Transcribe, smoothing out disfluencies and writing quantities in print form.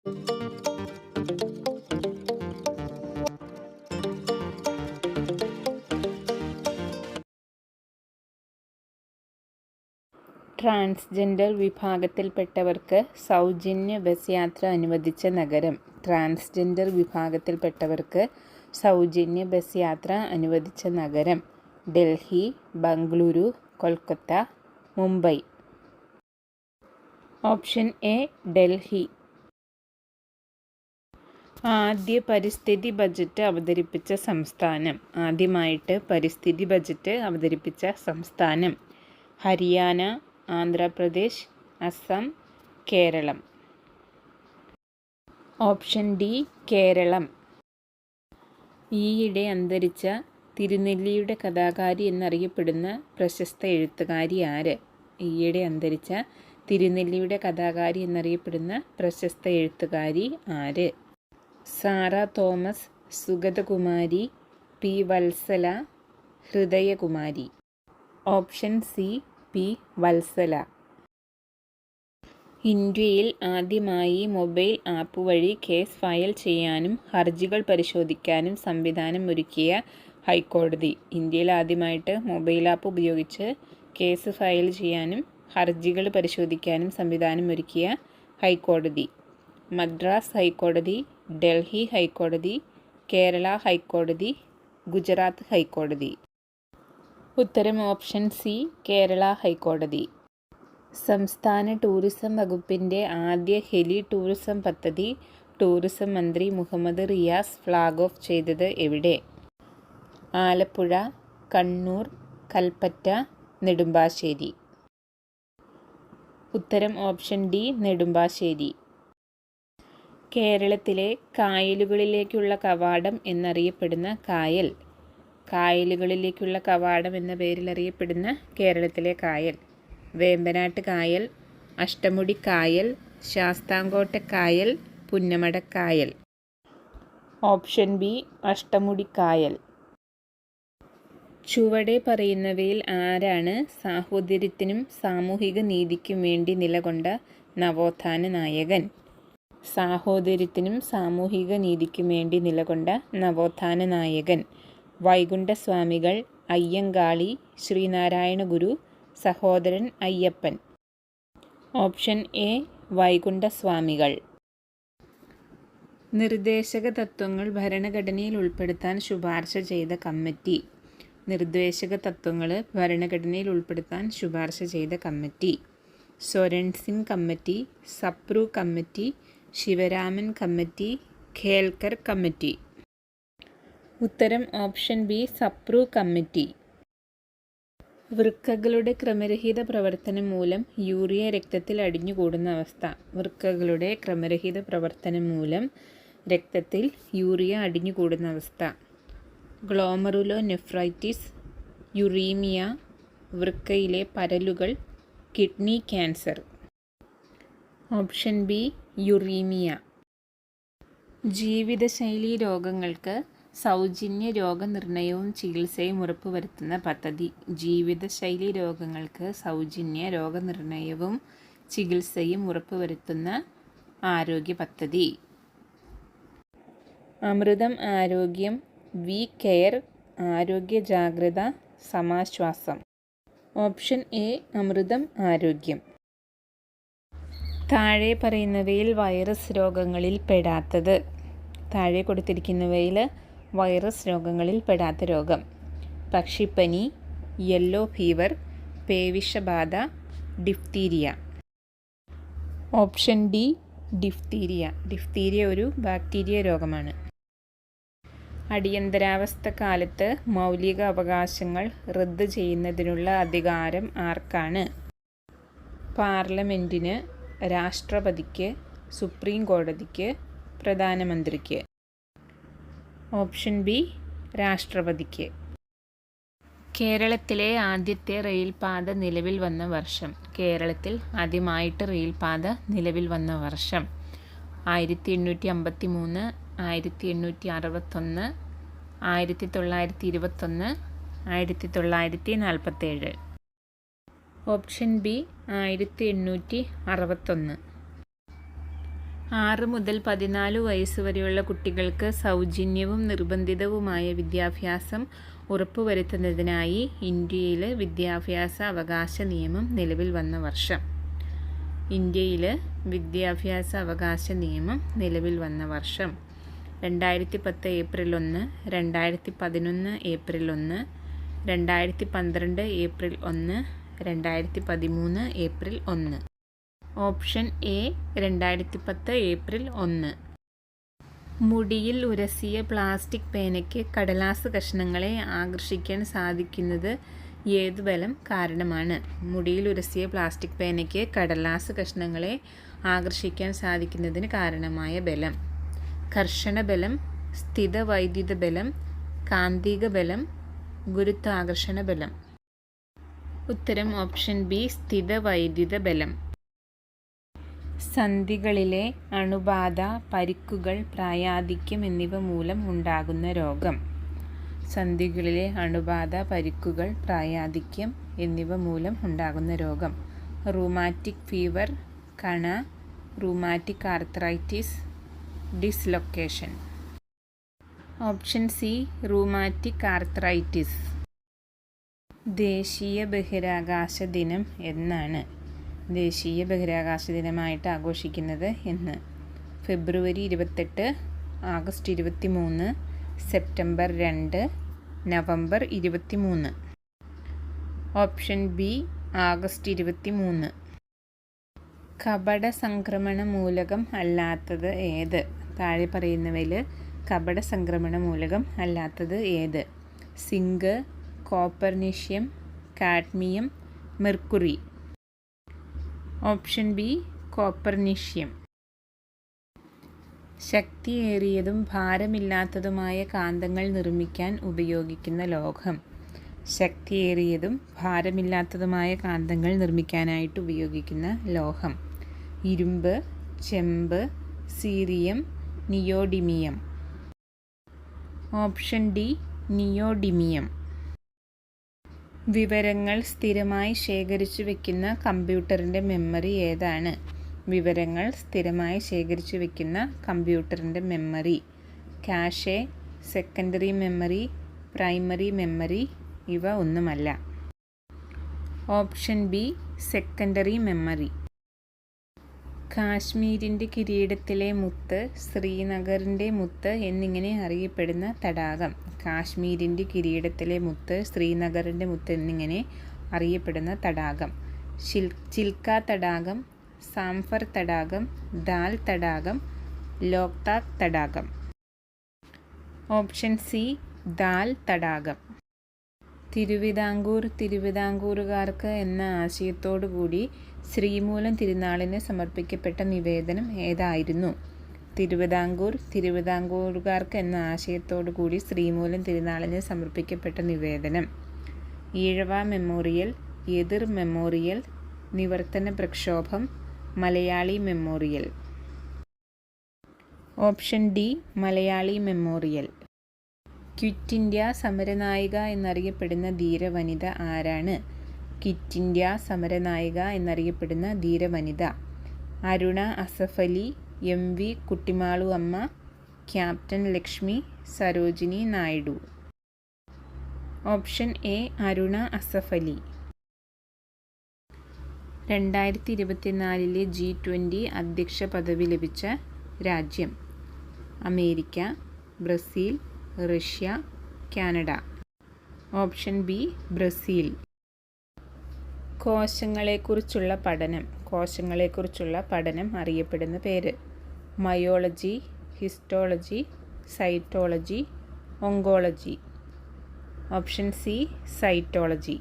Transgender വിഭാഗത്തിൽപ്പെട്ടവർക്ക് സൗജന്യ bus യാത്ര അനുവദിച്ച നഗരം. ട്രാൻസ്ജെൻഡർ വിഭാഗത്തിൽപ്പെട്ടവർക്ക് സൗജന്യ ബസ് യാത്ര അനുവദിച്ച നഗരം. ഡൽഹി, ബംഗളൂരു, കൊൽക്കത്ത, മുംബൈ. Option A Delhi. ആദ്യ പരിസ്ഥിതി ബജറ്റ് അവതരിപ്പിച്ച സംസ്ഥാനം. ആദ്യമായിട്ട് പരിസ്ഥിതി ബജറ്റ് അവതരിപ്പിച്ച സംസ്ഥാനം. ഹരിയാന, ആന്ധ്രാപ്രദേശ്, അസം, കേരളം. Option D Keralam. ഈയിടെ അന്തരിച്ച തിരുനെല്ലിയുടെ കഥാകാരി എന്നറിയപ്പെടുന്ന പ്രശസ്ത എഴുത്തുകാരി ആര്? ഈയിടെ അന്തരിച്ച തിരുനെല്ലിയുടെ കഥാകാരി എന്നറിയപ്പെടുന്ന പ്രശസ്ത എഴുത്തുകാരി ആര്? Sara Thomas, Sugathakumari, P Valsala, Hridayakumari. Option C P Valsala. ഇന്ത്യയിൽ ആദ്യമായി മൊബൈൽ ആപ്പ് വഴി കേസ് ഫയൽ ചെയ്യാനും ഹർജികൾ പരിശോധിക്കാനും സംവിധാനം ഒരുക്കിയ ഹൈക്കോടതി. ഇന്ത്യയിൽ ആദ്യമായിട്ട് മൊബൈൽ ആപ്പ് ഉപയോഗിച്ച് കേസ് ഫയൽ ചെയ്യാനും ഹർജികൾ പരിശോധിക്കാനും സംവിധാനം ഒരുക്കിയ ഹൈക്കോടതി. മദ്രാസ് ഹൈക്കോടതി, ഡൽഹി ഹൈക്കോടതി, കേരള ഹൈക്കോടതി, ഗുജറാത്ത് ഹൈക്കോടതി. ഉത്തരം ഓപ്ഷൻ സി കേരള ഹൈക്കോടതി. സംസ്ഥാന ടൂറിസം വകുപ്പിൻ്റെ ആദ്യ ഹെലി ടൂറിസം പദ്ധതി ടൂറിസം മന്ത്രി മുഹമ്മദ് റിയാസ് ഫ്ലാഗ് ഓഫ് ചെയ്തത് എവിടെ? ആലപ്പുഴ, കണ്ണൂർ, കൽപ്പറ്റ, നെടുമ്പാശ്ശേരി. ഉത്തരം ഓപ്ഷൻ ഡി നെടുമ്പാശ്ശേരി. കേരളത്തിലെ കായലുകളിലേക്കുള്ള കവാടം എന്നറിയപ്പെടുന്ന കായൽ. കായലുകളിലേക്കുള്ള കവാടം എന്ന പേരിൽ അറിയപ്പെടുന്ന കേരളത്തിലെ കായൽ. വേമ്പനാട്ട് കായൽ, അഷ്ടമുടി കായൽ, ശാസ്താംകോട്ട കായൽ, പുന്നമട കായൽ. ഓപ്ഷൻ ബി അഷ്ടമുടി കായൽ. ചുവടെ പറയുന്നവയിൽ ആരാണ് സാഹോദര്യത്തിനും സാമൂഹിക നീതിക്കും വേണ്ടി നിലകൊണ്ട നവോത്ഥാന നായകൻ? സാഹോദര്യത്തിനും സാമൂഹിക നീതിക്കും വേണ്ടി നിലകൊണ്ട നവോത്ഥാന നായകൻ. വൈകുണ്ഠസ്വാമികൾ, അയ്യങ്കാളി, ശ്രീനാരായണ ഗുരു, സഹോദരൻ അയ്യപ്പൻ. Option A വൈകുണ്ഠസ്വാമികൾ. നിർദ്ദേശക തത്വങ്ങൾ ഭരണഘടനയിൽ ഉൾപ്പെടുത്താൻ ശുപാർശ ചെയ്ത കമ്മിറ്റി. നിർദ്ദേശക തത്വങ്ങൾ ഭരണഘടനയിൽ ഉൾപ്പെടുത്താൻ ശുപാർശ ചെയ്ത committee. Swaran Singh committee, Sapru committee, Sivaraman committee, Kelkar committee. ഉത്തരം ഓപ്ഷൻ ബി സപ്രു കമ്മിറ്റി. വൃക്കകളുടെ ക്രമരഹിത പ്രവർത്തനം മൂലം യൂറിയ രക്തത്തിൽ അടിഞ്ഞുകൂടുന്ന അവസ്ഥ. വൃക്കകളുടെ ക്രമരഹിത പ്രവർത്തനം മൂലം രക്തത്തിൽ യൂറിയ അടിഞ്ഞുകൂടുന്ന അവസ്ഥ. ഗ്ലോമറുലോനെഫ്രൈറ്റിസ്, യുറീമിയ, വൃക്കയിലെ പരലുകൾ, kidney cancer. Option B uraemia. ജീവിതശൈലീ രോഗങ്ങൾക്ക് സൗജന്യ രോഗനിർണയവും ചികിത്സയും ഉറപ്പുവരുത്തുന്ന പദ്ധതി. ജീവിതശൈലീ രോഗങ്ങൾക്ക് സൗജന്യ രോഗനിർണയവും ചികിത്സയും ഉറപ്പുവരുത്തുന്ന ആരോഗ്യ പദ്ധതി. അമൃതം ആരോഗ്യം, വി കെയർ, ആരോഗ്യ ജാഗ്രത, സമാശ്വാസം. ഓപ്ഷൻ എ അമൃതം ആരോഗ്യം. താഴെ പറയുന്നവയിൽ വൈറസ് രോഗങ്ങളിൽ പെടാത്തത്. താഴെ കൊടുത്തിരിക്കുന്നവയിൽ വൈറസ് രോഗങ്ങളിൽ പെടാത്ത രോഗം. പക്ഷിപ്പനി, യെല്ലോ ഫീവർ, പേവിഷബാധ, diphtheria. Option D diphtheria. Diphtheria ഒരു ബാക്ടീരിയ രോഗമാണ്. അടിയന്തരാവസ്ഥ കാലത്ത് മൗലിക അവകാശങ്ങൾ റദ്ദ് ചെയ്യുന്നതിനുള്ള അധികാരം ആർക്കാണ്? പാർലമെൻറ്റിന്, രാഷ്ട്രപതിക്ക്, സുപ്രീം കോടതിക്ക്, പ്രധാനമന്ത്രിക്ക്. ഓപ്ഷൻ ബി രാഷ്ട്രപതിക്ക്. കേരളത്തിലെ ആദ്യത്തെ റെയിൽപാത നിലവിൽ വന്ന വർഷം. കേരളത്തിൽ ആദ്യമായിട്ട് റെയിൽപാത നിലവിൽ വന്ന വർഷം 1853, 1861, 1921, 1947. Option B 1861. 6 മുതൽ 14 വയസ്സ് വരെയുള്ള കുട്ടികൾക്ക് സൗജന്യവും നിർബന്ധിതവുമായ വിദ്യാഭ്യാസം ഉറപ്പുവരുത്തുന്നതിനായി ഇന്ത്യയിൽ വിദ്യാഭ്യാസ അവകാശ നിയമം നിലവിൽ വന്ന വർഷം. ഇന്ത്യയിൽ വിദ്യാഭ്യാസ അവകാശ നിയമം നിലവിൽ വന്ന വർഷം 2010 April 1, 2011 April 1, 2012 April 1, 2013 April 1. Option A 2010 April 1. മുടിയിൽ ഉരസിയ പ്ലാസ്റ്റിക് പേനയ്ക്ക് കടലാസ് കഷ്ണങ്ങളെ ആകർഷിക്കാൻ സാധിക്കുന്നത് ഏത് ബലം കാരണമാണ്? മുടിയിൽ ഉരസിയ പ്ലാസ്റ്റിക് പേനയ്ക്ക് കടലാസ് കഷ്ണങ്ങളെ ആകർഷിക്കാൻ സാധിക്കുന്നതിന് കാരണമായ ബലം: കർഷണ ബലം, സ്ഥിത വൈദ്യുത ബലം, കാന്തിക ബലം, ഗുരുത്വാകർഷണ ബലം. ഉത്തരം ഓപ്ഷൻ ബി, സ്ഥിത വൈദ്യുത ബലം. സന്ധികളിലെ അണുബാധ, പരിക്കുകൾ, പ്രായാധിക്യം എന്നിവ മൂലം ഉണ്ടാകുന്ന രോഗം. സന്ധികളിലെ അണുബാധ, പരിക്കുകൾ, പ്രായാധിക്യം എന്നിവ മൂലം ഉണ്ടാകുന്ന രോഗം: റൂമാറ്റിക് ഫീവർ, കണ, rheumatic arthritis, dislocation. Option C, rheumatic arthritis. ദേശീയ ബഹിരാകാശ ദിനം എന്നാണ്? ദേശീയ ബഹിരാകാശ ദിനമായിട്ട് ആഘോഷിക്കുന്നത് എന്ന്? ഫെബ്രുവരി 28, August 23, September 2, November 23. Option B, August 23. കപട സംക്രമണ മൂലകം അല്ലാത്തത് ഏത്? താഴെ പറയുന്നവയിൽ കപട സംക്രമണ മൂലകം അല്ലാത്തത് ഏത്? Zinc, copernicium, cadmium, mercury. Option B, copernicium. ശക്തിയേറിയതും ഭാരമില്ലാത്തതുമായ കാന്തങ്ങൾ നിർമ്മിക്കാൻ ഉപയോഗിക്കുന്ന ലോഹം. ശക്തിയേറിയതും ഭാരമില്ലാത്തതുമായ കാന്തങ്ങൾ നിർമ്മിക്കാനായിട്ട് ഉപയോഗിക്കുന്ന ലോഹം: ഇരുമ്പ്, ചെമ്പ്, cerium, neodymium. Option D, neodymium. വിവരങ്ങൾ സ്ഥിരമായി ശേഖരിച്ചു വയ്ക്കുന്ന കമ്പ്യൂട്ടറിൻ്റെ മെമ്മറി ഏതാണ്? വിവരങ്ങൾ സ്ഥിരമായി ശേഖരിച്ചു വയ്ക്കുന്ന കമ്പ്യൂട്ടറിൻ്റെ memory: cache, secondary memory, primary memory. ഇവ ഒന്നുമല്ല. Option B, secondary memory. കാശ്മീരിൻ്റെ കിരീടത്തിലെ മുത്ത്, ശ്രീനഗറിൻ്റെ മുത്ത് എന്നിങ്ങനെ അറിയപ്പെടുന്ന തടാകം. കാശ്മീരിൻ്റെ കിരീടത്തിലെ മുത്ത്, ശ്രീനഗറിൻ്റെ മുത്ത് എന്നിങ്ങനെ അറിയപ്പെടുന്ന തടാകം: ചിൽക്ക തടാകം, സാംഫർ തടാകം, ദാൽ തടാകം, ലോക്താക് തടാകം. ഓപ്ഷൻ സി, ദാൽ തടാകം. തിരുവിതാംകൂർ തിരുവിതാംകൂറുകാർക്ക് എന്ന ആശയത്തോടുകൂടി ശ്രീമൂലം തിരുനാളിന് സമർപ്പിക്കപ്പെട്ട നിവേദനം ഏതായിരുന്നു? തിരുവിതാംകൂർ തിരുവിതാംകൂറുകാർക്ക് എന്ന ആശയത്തോടുകൂടി ശ്രീമൂലം തിരുനാളിന് സമർപ്പിക്കപ്പെട്ട നിവേദനം: ഈഴവ മെമ്മോറിയൽ, എതിർ മെമ്മോറിയൽ, നിവർത്തന പ്രക്ഷോഭം, Malayali memorial. Option D, Malayali memorial. Quit India സമരനായിക എന്നറിയപ്പെടുന്ന ധീരവനിത ആരാണ്? ക്വിറ്റ് ഇന്ത്യ സമരനായിക എന്നറിയപ്പെടുന്ന ധീരവനിത: Aruna Asaf Ali, M V Kuttimalu Amma, captain Lakshmi, Sarojini Naidu. Option A, Aruna Asaf Ali. 2024 G20 അധ്യക്ഷ പദവി ലഭിച്ച രാജ്യം: America, Brazil, Russia, Canada. Option B, Brazil. കോശങ്ങളെക്കുറിച്ചുള്ള പഠനം. കോശങ്ങളെക്കുറിച്ചുള്ള പഠനം അറിയപ്പെടുന്ന പേര്: myology, histology, cytology, oncology. Option C, cytology.